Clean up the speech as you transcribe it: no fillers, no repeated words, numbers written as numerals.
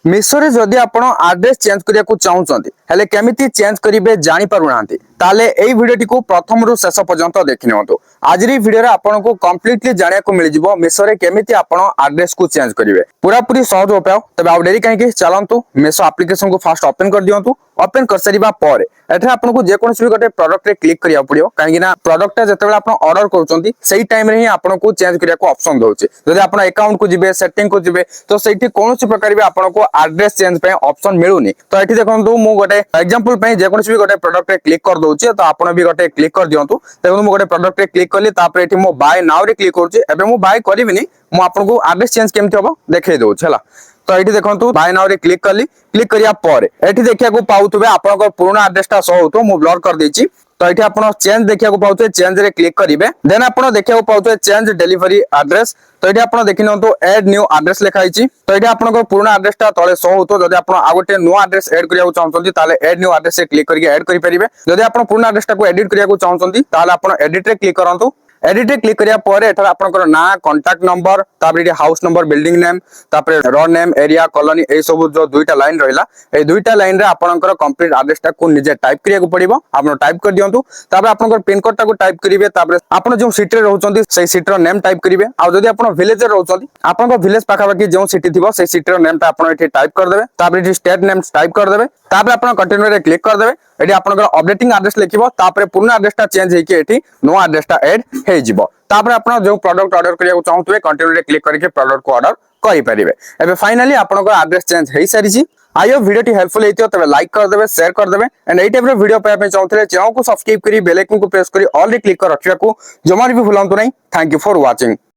मिशो रे जदि आपण एड्रेस चेंज करिया को चाहुचंती हेले केमिति चेंज करिवे जानि पारु नांती ताले एई वीडियोटी को प्रथम रु शेष पर्यंत देखि नियंतु। आज री वीडियो रे आपण को कंप्लीटली जानिया को मिल जिवो मिशो रे केमिति आपण एड्रेस को चेंज करिवे पूरा पूरी सहज उपाय। तबे आ डेरी काहे कि चलंतु मिशो एप्लीकेशन को फास्ट ओपन कर दियंतु। ओपन कर सरीबा पर एठा आपण को जे कोनसी भी गोटे प्रोडक्ट रे क्लिक करिया पड़ियो काहे ना प्रोडक्ट जेतेबेला आपण ऑर्डर करूचंती सेही टाइम रे ही आपण को चेंज करिया को ऑप्शन दोचे। जदि आपण अकाउंट को जिबे सेटिंग को जिबे तो सेठी कोनसी प्रकार भी आपण को एड्रेस चेंज पे ऑप्शन मिलुनी। तो एठी देखंतु मु गोटे एग्जांपल पे जे कोनसी भी गोटे प्रोडक्ट रे क्लिक कर दोचे तो आपण भी गोटे क्लिक कर दियंतु। देखंतु मु गोटे प्रोडक्ट रे क्लिक करली तापर एठी मो बाय नाउ रे क्लिक करूची। एबे मु बाय करबिनी मु आपण को एड्रेस चेंज केमति होबो देखाई दोछ हला। तो ये देखो बाय नाउ रे क्लिक कली क्लिक करिया पर एठी देखिया को पाउतबे आपन पुराना एड्रेसटा शो होतो मु ब्लर कर देछि। तो ये आपन चेंज देखिया को पाउतबे चेंज रे क्लिक करिवे देन आपन देखिया को पाउतबे चेंज डिलीवरी एड्रेस। तो ये आपन देखि नतो ऐड न्यू एड्रेस लिखा हिची। तो ये आपन पुराना एड्रेसटा तळे शो होतो जदि आपन आ गोटे न्यू एड्रेस ऐड करिया को चाहउछंती ताले ऐड न्यू एड्रेस से क्लिक करके ऐड करि परिबे। जदि आपन पुराना एड्रेसटा को एडिट करिया को चाहउछंती ताले आपन एडिट रे क्लिक करंतु। एडिट क्लिक करिया पर एठा आपनकर ना कांटेक्ट नंबर तापर हाउस नंबर बिल्डिंग नेम तापर रोड नेम एरिया कॉलोनी ए सब जो दुईटा लाइन रहिला ए दुईटा लाइन रे आपनकर कंप्लीट एड्रेस टा को निजे टाइप करिया को पड़िबो। आपन टाइप कर दियंतु तापर आपनकर पिन कोड टा को टाइप करिवे तापर आपन जो सिटी रे रहउचंती सेही सिटी रो नेम टाइप करिवे। आ जदि आपन विलेज रे रहउचंती आपनकर विलेज पाखा बाकी जो सिटी थिबो सेही सिटी रो नेम टा आपन एठी टाइप कर देबे। तापर एठी स्टेट नेम टाइप कर देबे तापर आपन कंटिन्यू रे क्लिक कर देबे। एठी आपनकर अपडेटिंग एड्रेस लिखिबो तापर पुराना एड्रेस टा चेंज हेकि एठी नो एड्रेस टा ऐड हे जिवो। तापर आपण जो प्रोडक्ट ऑर्डर करिया को चाहउतबे कंटिन्यू रे क्लिक करके प्रोडक्ट को ऑर्डर करि परिबे। एबे फाइनली आपनको एड्रेस चेंज हेई सारी छी। आई होप वीडियो टी हेल्पफुल हेतियो तबे लाइक कर देबे शेयर कर देबे एंड एई टाइप रो वीडियो पाए पे चाहउतले चैनल को सब्सक्राइब करी बेल आइकन को प्रेस करी ऑल रे क्लिक कर रखिया को जमार भी भूलंतु नहीं। Thank you for watching.